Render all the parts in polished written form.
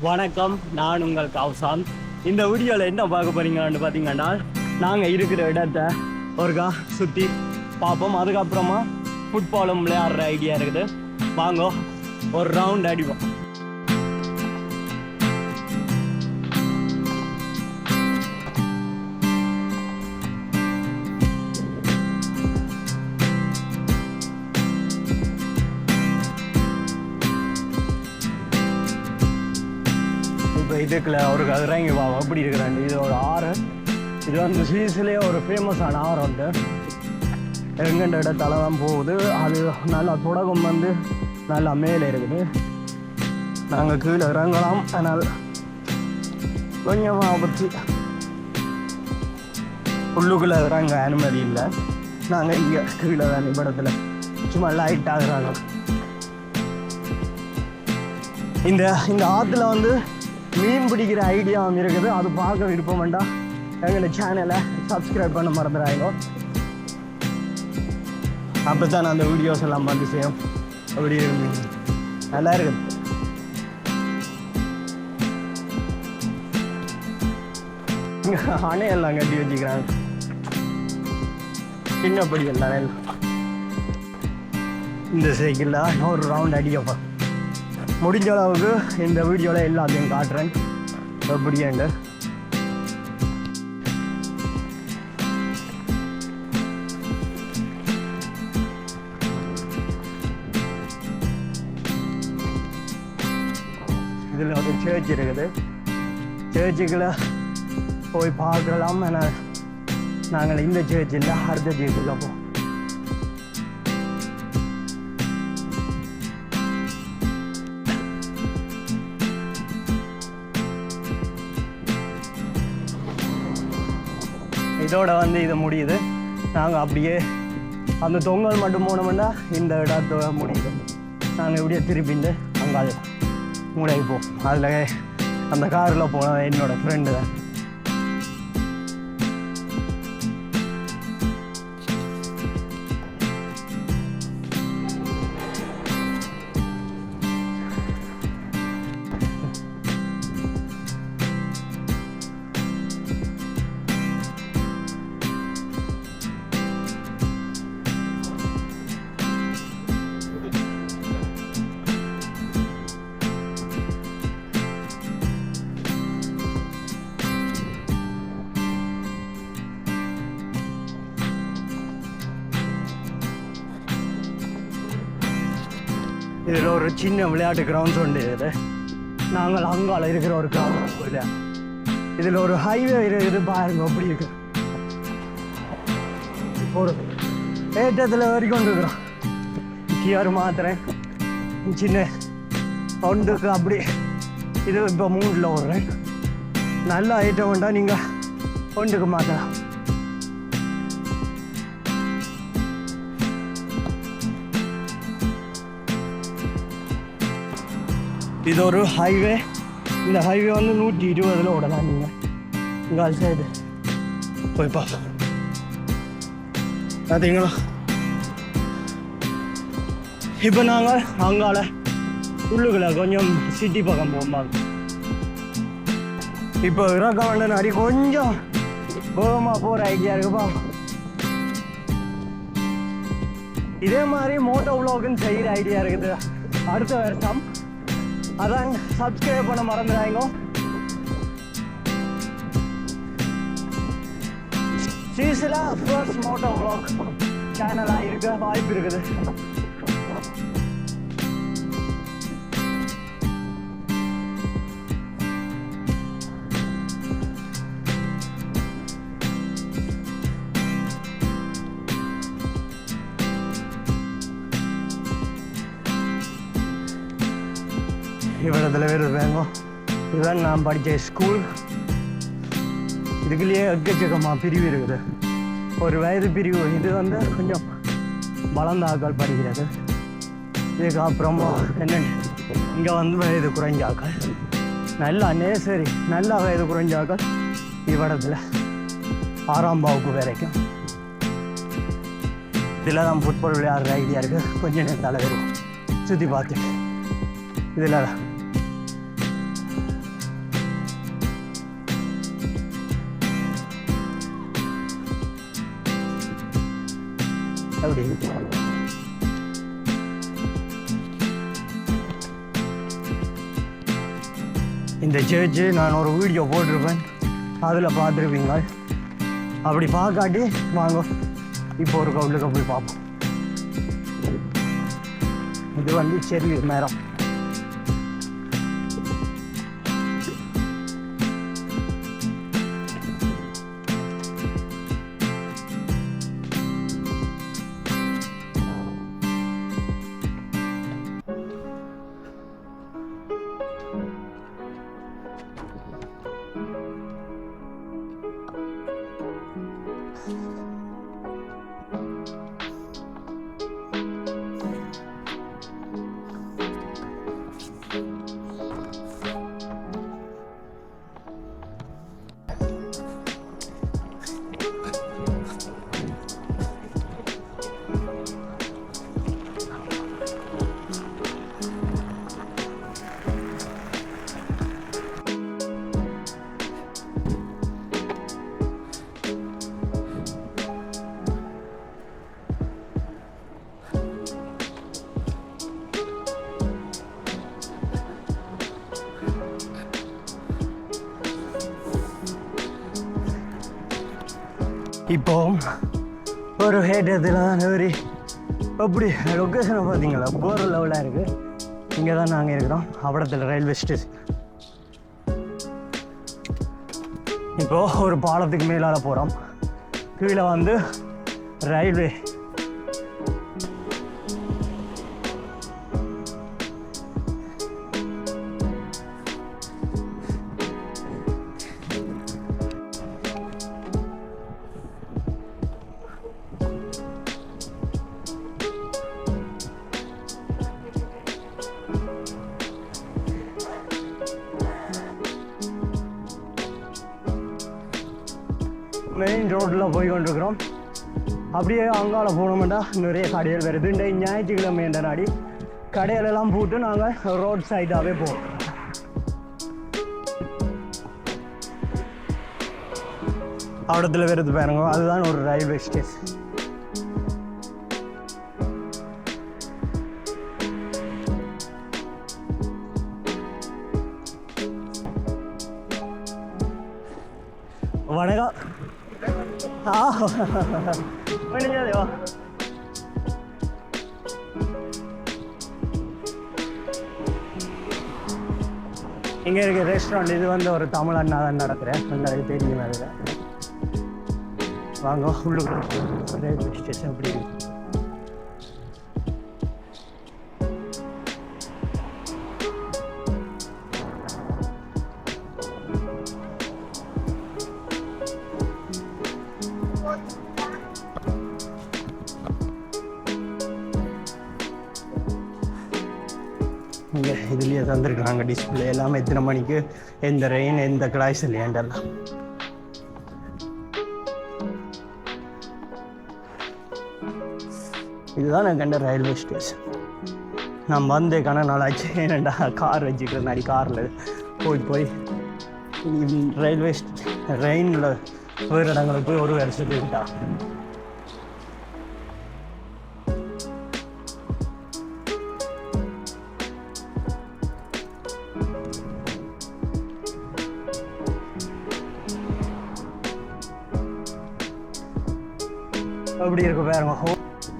வணக்கம், நான் உங்கள் கௌசான். இந்த வீடியோவில் என்ன பார்க்க போறீங்கன்னு பார்த்தீங்கன்னா, நாங்கள் இருக்கிற இடத்த ஒருக்கா சுற்றி பார்ப்போம். அதுக்கப்புறமா ஃபுட்பாலும் விளையாடுற ஐடியா இருக்குது. வாங்க ஒரு ரவுண்ட் அடிப்போம். இப்போ இதுக்குள்ள ஒரு இறங்கி பாவம் எப்படி இருக்கிறாங்க. இது ஒரு ஆறு. இது வந்து சுவிஸ்லேயே ஒரு ஃபேமஸான ஆறு உண்டு. எங்கெண்ட இடத்தால தான் போகுது. அது நல்லா தொடக்கம் வந்து நல்லா மேலே இருக்குது. நாங்கள் கீழே இறங்கலாம், ஆனால் கொஞ்சம் ஆபத்து. உள்ளுக்குள்ளே இறங்க அனுமதி இல்லை. நாங்கள் இங்கே கீழே தான் இப்படத்தில் சும்மா லைட் ஆகுறாங்க. இந்த ஆற்றுல வந்து மீன் பிடிக்கிற ஐடியாவும் இருக்குது. அது பார்க்க விருப்பம் வேண்டாம், எங்களை சேனலை சப்ஸ்கிரைப் பண்ண மறந்துடாங்க. அப்போ தான் அந்த வீடியோஸ் எல்லாம் பார்த்து செய்யும். அப்படி நல்லா இருக்குது. இங்கே அணையெல்லாம் கட்டி வச்சுக்கிறாங்க. சின்னப்படி எல்லாம் இந்த சைக்கிளில் ஒரு ரவுண்ட் அடிக்கப்பா. முடிஞ்ச அளவுக்கு இந்த வீடியோவில் எல்லாத்தையும் காட்டுறேன் எப்படியாண்டு. இதில் ஒரு சர்ச் இருக்குது. சர்ச்சுக்குள்ள போய் பார்க்கலாம். ஆனால் நாங்கள் இந்த சர்ச்சில் அடுத்த சர்ச்சுக்குள்ள போவோம். இதோட வந்து இது முடியுது. நாங்கள் அப்படியே அந்த தொங்கல் மட்டும் போனோம்னா இந்த இடத்தோட முடியுது. நாங்கள் இப்படியே திருப்பிட்டு அங்கே மூளைக்கு போவோம். அதில் அந்த காரில் போனோம் என்னோடய ஃப்ரெண்டு தான். இதில் ஒரு சின்ன விளையாட்டு கிரவுண்ட்ஸ் உண்டு. இது நாங்கள் அங்கால இருக்கிற ஒரு கிரவுண்ட். இதில் ஒரு ஹைவே இருக்குது பாருங்க அப்படி இருக்கு. ஒரு ஏற்றத்தில் வரைக்கும் இருக்கிறோம். கியாரு மாத்திரேன் சின்ன ஒன்றுக்கு அப்படி. இது இப்போ மூணில் ஓடுறேன். நல்லா ஐட்டம் உண்டா நீங்கள் ஒன்றுக்கு மாற்றலாம். இது ஒரு ஹைவே. இந்த ஹைவே வந்து 120 ஓடலாம். நீங்கள் இங்கே சைடு போய் பார்ப்போம். பார்த்தீங்களா, இப்போ நாங்கள் அங்கால உள்ளுக்குள்ள கொஞ்சம் சிட்டி பக்கம் போகும்போது இப்போ இறக்க வேண்டிய நிறைய கொஞ்சம் வேகமாக போகிற ஐடியா இருக்குப்பா. இதே மாதிரி மோட்டோ விலாகுன்னு செய்கிற ஐடியா இருக்குது அடுத்த வருஷம். அதான் சப்ஸ்கிரைப் பண்ண மறந்துடாங்க. சீசில் ஃபர்ஸ்ட் மோட்டோ விலாக் சேனலாக இருக்க வாய்ப்பு இருக்குது. இவ்வளோத்துல பேர் இருக்காங்க. இதுதான் நான் படித்த ஸ்கூல். இதுக்குள்ளேயே எக்கச்சக்கமாக பிரிவு இருக்குது. ஒரு வயது பிரிவு. இது வந்து கொஞ்சம் வளர்ந்த ஆக்கள் படிக்கிறது. இதுக்கப்புறமா என்ன, இங்கே வந்து வயது குறைஞ்ச ஆக்கள். நல்லா நேசரி நல்லா வயது குறைஞ்ச ஆக்கள் இவ்விடத்தில் 6ஆம் வகுப்பு வரைக்கும். இதில் தான் ஃபுட்பால் விளையாடுற ஐடியா இருக்குது. கொஞ்சம் நேரத்தால் இருக்கும் சுற்றி பார்த்துட்டு. இதில் அப்படி இந்த சர்ச்சு நான் ஒரு வீடியோ போட்டிருப்பேன், அதில் பார்த்துருப்பீங்க. அப்படி பார்க்காட்டி வாங்க இப்போ ஒரு கவுலுக்கு போய் பார்ப்போம். இது வந்து செரி மரம். இப்போ ஒரு ஹேட்டத்தில் தான் ஏறி அப்படி லொக்கேஷனை பார்த்தீங்களா போகிற லெவலாக இருக்குது. இங்கே தான் நாங்கள் இருக்கிறோம், அவடத்தில் ரயில்வே ஸ்டேஷன். இப்போது ஒரு பாலத்துக்கு மேலால் போகிறோம். கீழே வந்து ரயில்வே. மெயின் ரோட்டில் போய் கொண்டிருக்கிறோம். அப்படியே அங்கால போனோம்டா நிறைய கடைகள் வருது. இந்த ஞாயிற்றுக்கிழமை என்ற நாடி கடைகளெல்லாம் போட்டு நாங்கள் ரோட் சைடாகவே போவோம். அவடத்தில் வருது பாருங்க, அதுதான் ஒரு ரயில்வே ஸ்டேஷன். வணக்கம். முடிஞ்சதோ இங்கே இருக்க ரெஸ்டாரண்ட். இது வந்து ஒரு தமிழ் அண்ணா தான் நடத்துகிறேன், உங்களுக்கு தெரியும். அதில் வாங்க உள்ளுக்கு ரயில்வே ஸ்டேஷன் எப்படி இருக்கு. இங்கே இதுலேயே தந்துருக்குறாங்க டிஸ்பிளே எல்லாமே, எத்தனை மணிக்கு எந்த ரெயின் எந்த கிளாஸ் இல்லையாண்டெல்லாம். இதுதான் நான் கண்ட ரயில்வே ஸ்டேஷன். நான் வந்தே நாளாச்சு, ஏன்னாண்டா கார் வச்சுக்கிறேன். நாடி காரில் போய் ரயில்வே ரெயினில் வேறு இடங்களுக்கு போய் ஒரு வருஷத்துக்கு விட்டா. அப்படி இருக்கு பாருங்க,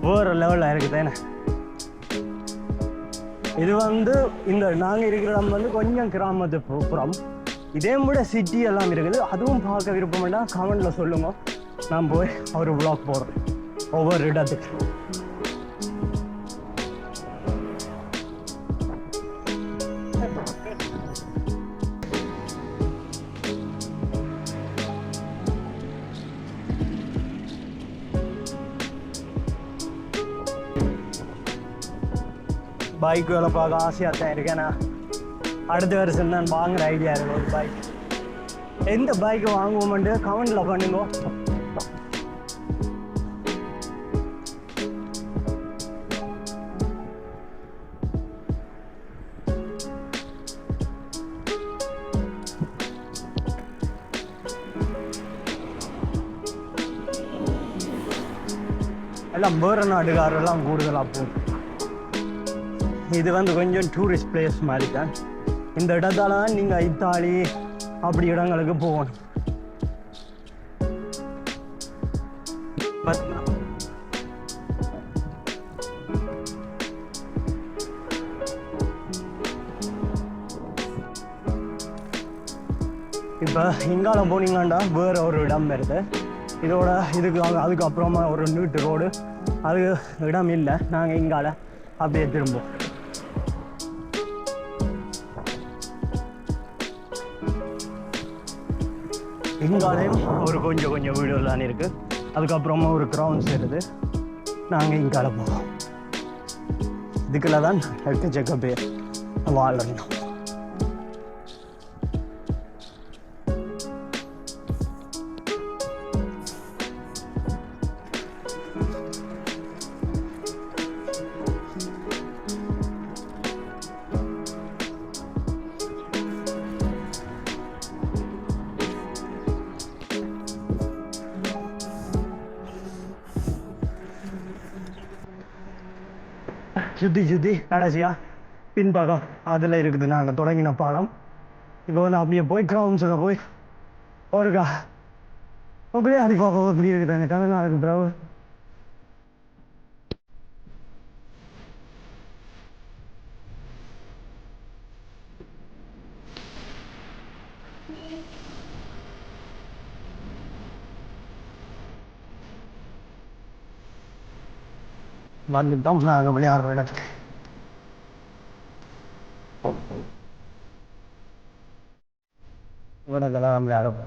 வேறு லெவலில் இருக்குதுன்னு. இது வந்து இந்த நாங்கள் இருக்கிற இடம் வந்து கொஞ்சம் கிராமத்து புறம். இதே விட சிட்டி எல்லாம் இருக்குது. அதுவும் பார்க்க விருப்பம்னா கமெண்டில் சொல்லுங்க, நான் போய் ஒரு வ்ளாக் போடுறேன் ஒவ்வொரு இடத்துக்கு. பைக் வேலை பார்க்க ஆசையாக தான் இருக்கேன்னா, அடுத்த வருஷம் நான் வாங்குற ஐடியா இருக்கு ஒரு பைக். எந்த பைக் வாங்குவோம்ட்டு கமெண்டில் பண்ணுங்க. எல்லாம் வேறு நாடுகாரெல்லாம் கூடுதலாக போகும். இது வந்து கொஞ்சம் டூரிஸ்ட் பிளேஸ் மாதிரி தான். இந்த இடத்தால தான் நீங்கள் இத்தாலி அப்படி இடங்களுக்கு போகணும். இப்போ இங்கால போனீங்கண்டா வேறு ஒரு இடம் வருது. இதோட அதுக்கப்புறமா ஒரு நீட்டு ரோடு, அது இடம் இல்லை. நாங்கள் இங்கால அப்படியே திரும்புவோம். இங்காலையும் ஒரு கொஞ்சம் வீடுகள்லாம் இருக்குது. அதுக்கப்புறமா ஒரு கிரவுண்ட்ஸ் இருக்குது. நாங்கள் இங்கால போவோம். இதுக்குள்ள தான் எக்கச்சக்க பேர் வாழணும். சுற்றி கடைசியா பின்பக்கம் அதில் இருக்குது நாங்கள் தொடங்கின பாலம். இப்போ வந்து அப்படியே போய் கிரவுண்ட்ஸில் போய் ஒருக்கா அப்படியே அடிப்பாங்க. அப்படி இருக்குதாங்க தமிழ்நாடு பிறகு வந்துட்டோம். நாங்கள் விளையாடுற இடத்துக்கு இவனக்கெல்லாம் விளையாடும்.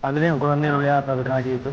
அதுலேயும் குழந்தைகள் விளையாடுறது காட்டிட்டு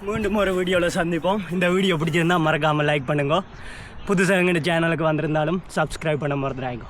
மீண்டும் ஒரு வீடியோவில் சந்திப்போம். இந்த வீடியோ பிடிச்சிருந்தால் மறக்காமல் லைக் பண்ணுங்க. புதுசாக எங்கள் சேனலுக்கு வந்திருந்தாலும் சப்ஸ்கிரைப் பண்ண மறந்துடாங்க.